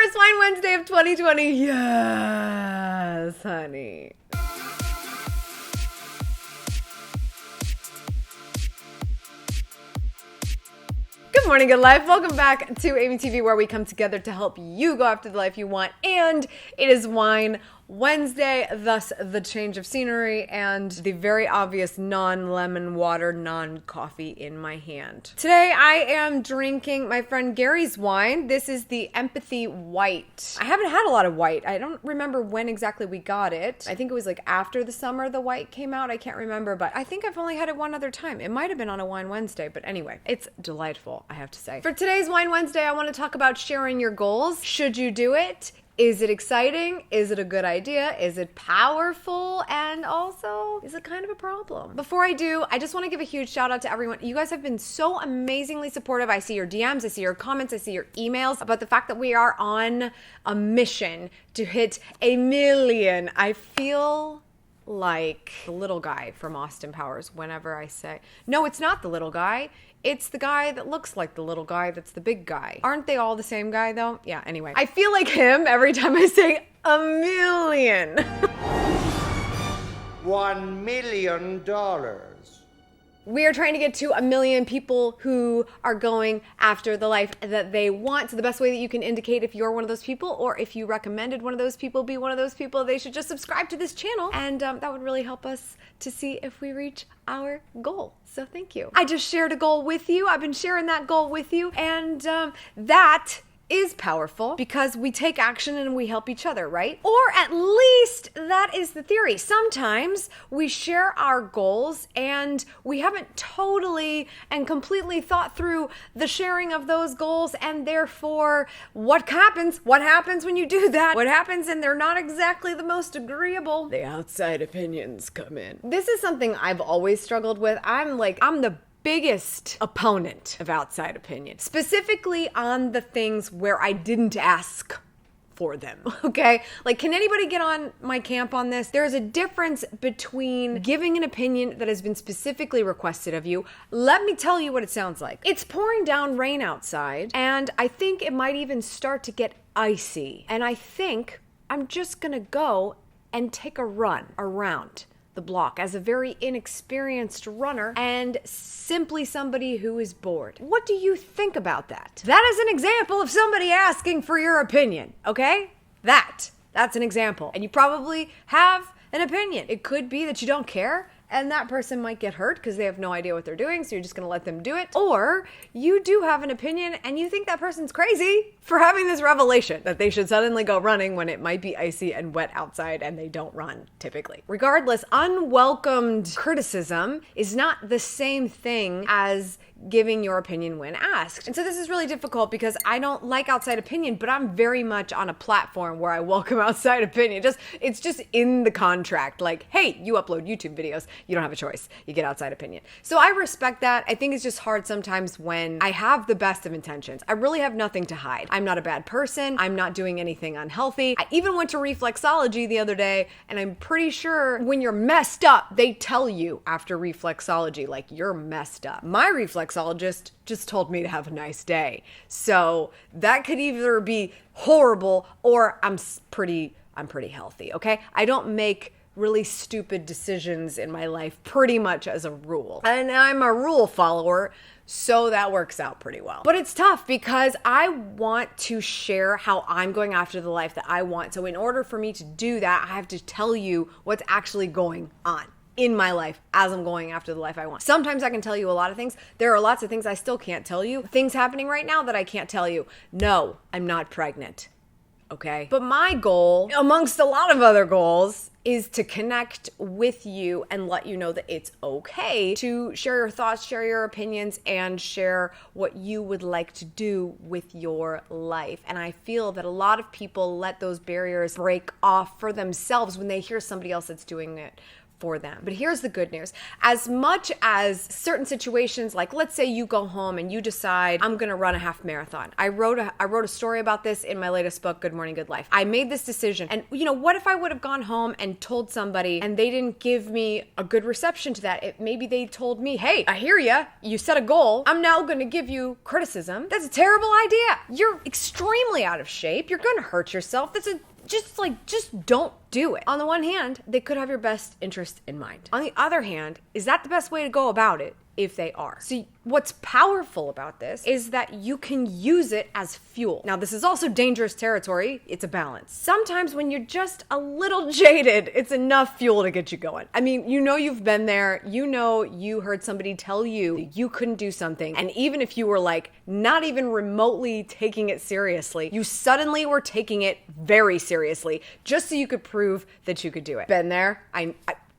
first Wine Wednesday of 2020. Yes, honey. Good morning, good life. Welcome back to Amy TV, where we come together to help you go after the life you want. And it is Wine Wednesday, thus the change of scenery and the very obvious non-lemon water, non-coffee in my hand. Today I am drinking my friend Gary's wine. This is the Empathy White. I haven't had a lot of white. I don't remember when exactly we got it. I think it was like after the summer the white came out. I can't remember, but I think I've only had it one other time. It might have been on a Wine Wednesday, but anyway, it's delightful, I have to say. For today's Wine Wednesday, I want to talk about sharing your goals. Should you do it? Is it exciting? Is it a good idea? Is it powerful? And also, is it kind of a problem? Before I do, I just want to give a huge shout out to everyone. You guys have been so amazingly supportive. I see your DMs, I see your comments, I see your emails about the fact that we are on a mission to hit 1 million. I feel like the little guy from Austin Powers whenever I say, no, it's not the little guy. It's the guy that looks like the little guy that's the big guy. Aren't they all the same guy though? Yeah, anyway. I feel like him every time I say 1 million. $1 million. We are trying to get to 1 million people who are going after the life that they want. So the best way that you can indicate if you're one of those people, or if you recommended one of those people be one of those people, they should just subscribe to this channel. And that would really help us to see if we reach our goal. So thank you. I just shared a goal with you. I've been sharing that goal with you. And that is powerful because we take action and we help each other, right? Or at least that is the theory. Sometimes we share our goals and we haven't totally and completely thought through the sharing of those goals, and therefore what happens? What happens when you do that? What happens and they're not exactly the most agreeable? The outside opinions come in. This is something I've always struggled with. I'm the biggest opponent of outside opinion, specifically on the things where I didn't ask for them, okay? Like, can anybody get on my camp on this? There's a difference between giving an opinion that has been specifically requested of you. Let me tell you what it sounds like. It's pouring down rain outside, and I think it might even start to get icy. And I think I'm just gonna go and take a run around the block as a very inexperienced runner and simply somebody who is bored. What do you think about that? That is an example of somebody asking for your opinion, okay? That's an example. And you probably have an opinion. It could be that you don't care, and that person might get hurt because they have no idea what they're doing, so you're just gonna let them do it. Or you do have an opinion and you think that person's crazy for having this revelation that they should suddenly go running when it might be icy and wet outside and they don't run typically. Regardless, unwelcomed criticism is not the same thing as giving your opinion when asked. And so this is really difficult because I don't like outside opinion, but I'm very much on a platform where I welcome outside opinion. It's just in the contract. Like, hey, you upload YouTube videos, you don't have a choice. You get outside opinion. So I respect that. I think it's just hard sometimes when I have the best of intentions. I really have nothing to hide. I'm not a bad person. I'm not doing anything unhealthy. I even went to reflexology the other day, and I'm pretty sure when you're messed up, they tell you after reflexology, like, you're messed up. My reflexologist just told me to have a nice day. So that could either be horrible or I'm pretty healthy, okay? I don't make really stupid decisions in my life pretty much as a rule. And I'm a rule follower, so that works out pretty well. But it's tough because I want to share how I'm going after the life that I want. So in order for me to do that, I have to tell you what's actually going on in my life as I'm going after the life I want. Sometimes I can tell you a lot of things. There are lots of things I still can't tell you. Things happening right now that I can't tell you. No, I'm not pregnant. Okay? But my goal, amongst a lot of other goals, is to connect with you and let you know that it's okay to share your thoughts, share your opinions, and share what you would like to do with your life. And I feel that a lot of people let those barriers break off for themselves when they hear somebody else that's doing it for them. But here's the good news. As much as certain situations, like let's say you go home and you decide, I'm gonna run a half marathon. I wrote a story about this in my latest book, Good Morning, Good Life. I made this decision, and what if I would have gone home and told somebody and they didn't give me a good reception to that? Maybe they told me, hey, I hear ya, you set a goal, I'm now gonna give you criticism. That's a terrible idea. You're extremely out of shape. You're gonna hurt yourself. Just don't do it. On the one hand, they could have your best interest in mind. On the other hand, is that the best way to go about it? If they are. So what's powerful about this is that you can use it as fuel. Now, this is also dangerous territory. It's a balance. Sometimes when you're just a little jaded, it's enough fuel to get you going. I mean, you've been there. You heard somebody tell you you couldn't do something. And even if you were like not even remotely taking it seriously, you suddenly were taking it very seriously just so you could prove that you could do it. Been there.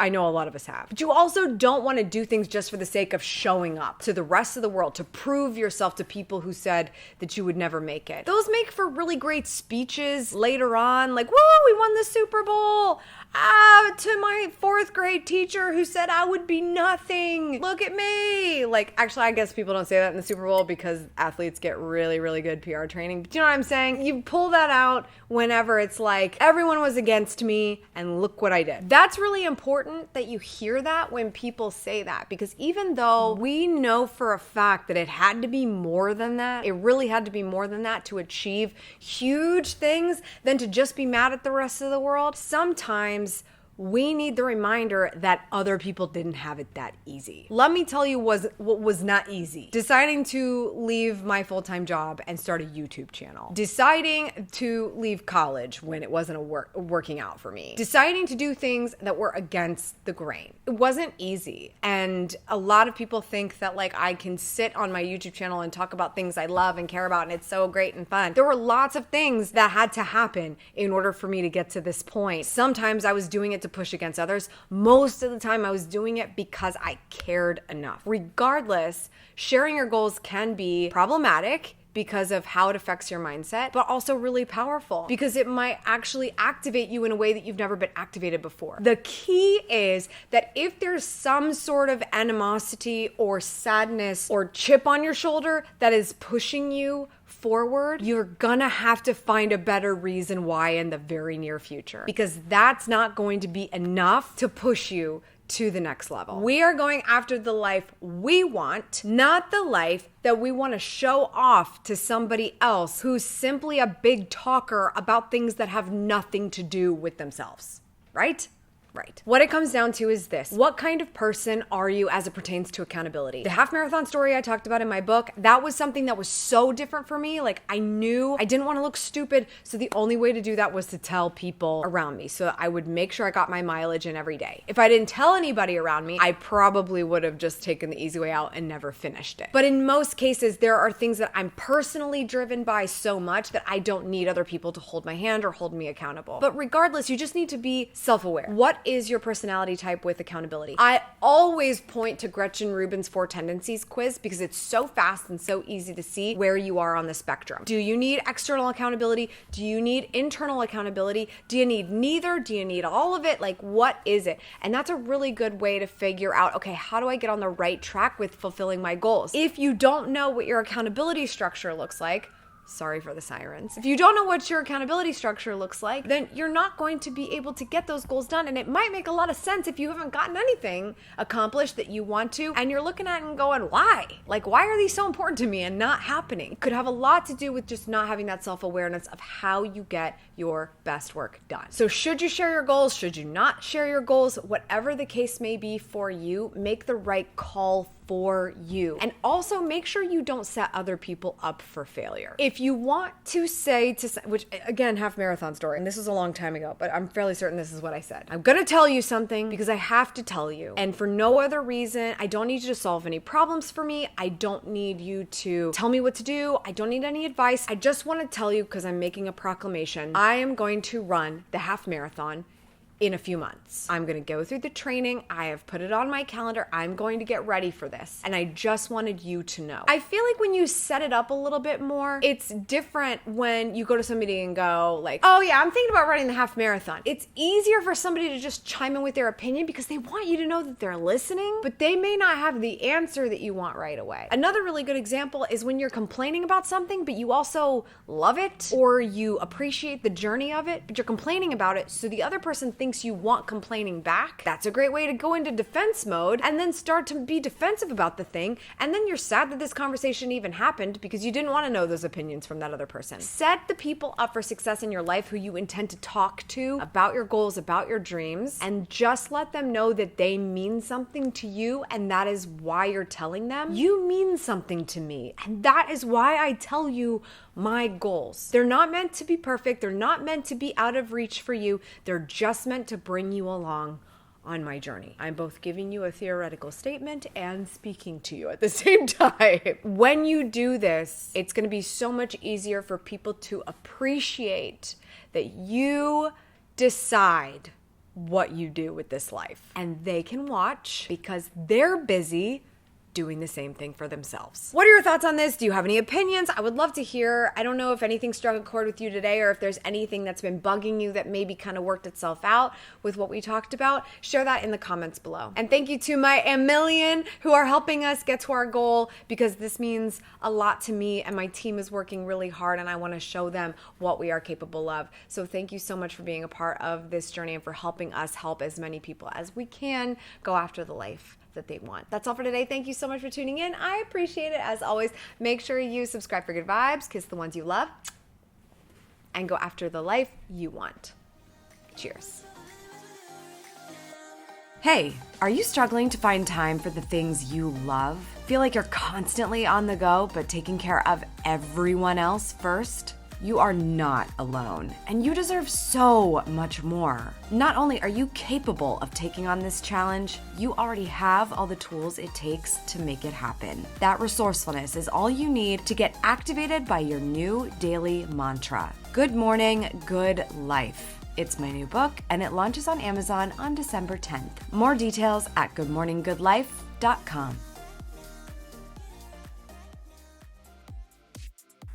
I know a lot of us have. But you also don't want to do things just for the sake of showing up to the rest of the world, to prove yourself to people who said that you would never make it. Those make for really great speeches later on, like, woo, we won the Super Bowl. To my 4th grade teacher who said I would be nothing. Look at me. Like, actually, I guess people don't say that in the Super Bowl because athletes get really, really good PR training. But you know what I'm saying? You pull that out whenever it's like, everyone was against me and look what I did. That's really important that you hear that when people say that, because even though we know for a fact that it had to be more than that, it really had to be more than that to achieve huge things than to just be mad at the rest of the world, sometimes we need the reminder that other people didn't have it that easy. Let me tell you what was not easy. Deciding to leave my full-time job and start a YouTube channel. Deciding to leave college when it wasn't working out for me. Deciding to do things that were against the grain. It wasn't easy. And a lot of people think that like I can sit on my YouTube channel and talk about things I love and care about and it's so great and fun. There were lots of things that had to happen in order for me to get to this point. Sometimes I was doing it to push against others. Most of the time I was doing it because I cared enough. Regardless, sharing your goals can be problematic because of how it affects your mindset, but also really powerful because it might actually activate you in a way that you've never been activated before. The key is that if there's some sort of animosity or sadness or chip on your shoulder that is pushing you forward, you're gonna have to find a better reason why in the very near future, because that's not going to be enough to push you to the next level. We are going after the life we want, not the life that we want to show off to somebody else who's simply a big talker about things that have nothing to do with themselves, right? Right. What it comes down to is this. What kind of person are you as it pertains to accountability? The half marathon story I talked about in my book, that was something that was so different for me. Like I knew I didn't want to look stupid. So the only way to do that was to tell people around me so that I would make sure I got my mileage in every day. If I didn't tell anybody around me, I probably would have just taken the easy way out and never finished it. But in most cases, there are things that I'm personally driven by so much that I don't need other people to hold my hand or hold me accountable. But regardless, you just need to be self-aware. What is your personality type with accountability? I always point to Gretchen Rubin's 4 Tendencies quiz because it's so fast and so easy to see where you are on the spectrum. Do you need external accountability? Do you need internal accountability? Do you need neither? Do you need all of it? Like, what is it? And that's a really good way to figure out, okay, how do I get on the right track with fulfilling my goals? If you don't know what your accountability structure looks like, sorry for the sirens. If you don't know what your accountability structure looks like, then you're not going to be able to get those goals done. And it might make a lot of sense if you haven't gotten anything accomplished that you want to, and you're looking at it and going, why? Like, why are these so important to me and not happening? It could have a lot to do with just not having that self-awareness of how you get your best work done. So should you share your goals? Should you not share your goals? Whatever the case may be for you, make the right call for you. And also make sure you don't set other people up for failure. If you want to say to, which again, half marathon story, and this was a long time ago, but I'm fairly certain this is what I said. I'm gonna tell you something because I have to tell you. And for no other reason, I don't need you to solve any problems for me. I don't need you to tell me what to do. I don't need any advice. I just want to tell you because I'm making a proclamation. I am going to run the half marathon in a few months. I'm gonna go through the training. I have put it on my calendar. I'm going to get ready for this. And I just wanted you to know. I feel like when you set it up a little bit more, it's different when you go to somebody and go like, oh yeah, I'm thinking about running the half marathon. It's easier for somebody to just chime in with their opinion because they want you to know that they're listening, but they may not have the answer that you want right away. Another really good example is when you're complaining about something, but you also love it or you appreciate the journey of it, but you're complaining about it, so the other person thinks you want complaining back. That's a great way to go into defense mode and then start to be defensive about the thing, and then you're sad that this conversation even happened because you didn't want to know those opinions from that other person. Set the people up for success in your life who you intend to talk to about your goals, about your dreams, and just let them know that they mean something to you, and that is why you're telling them. You mean something to me, and that is why I tell you my goals. They're not meant to be perfect. They're not meant to be out of reach for you. They're just meant to bring you along on my journey. I'm both giving you a theoretical statement and speaking to you at the same time. When you do this, it's going to be so much easier for people to appreciate that you decide what you do with this life. And they can watch because they're busy doing the same thing for themselves. What are your thoughts on this? Do you have any opinions? I would love to hear. I don't know if anything struck a chord with you today or if there's anything that's been bugging you that maybe kind of worked itself out with what we talked about. Share that in the comments below. And thank you to my million who are helping us get to our goal, because this means a lot to me and my team is working really hard and I want to show them what we are capable of. So thank you so much for being a part of this journey and for helping us help as many people as we can go after the life that they want. That's all for today. Thank you so much for tuning in. I appreciate it as always. Make sure you subscribe for good vibes, kiss the ones you love, and go after the life you want. Cheers. Hey, are you struggling to find time for the things you love? Feel like you're constantly on the go, but taking care of everyone else first? You are not alone, and you deserve so much more. Not only are you capable of taking on this challenge, you already have all the tools it takes to make it happen. That resourcefulness is all you need to get activated by your new daily mantra. Good morning, good life. It's my new book, and it launches on Amazon on December 10th. More details at goodmorninggoodlife.com.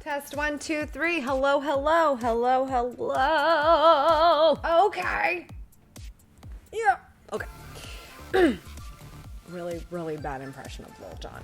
Test 1, 2, 3. Hello, hello, hello, hello. Okay. Yeah. Okay. Really, really bad impression of Lil Jon.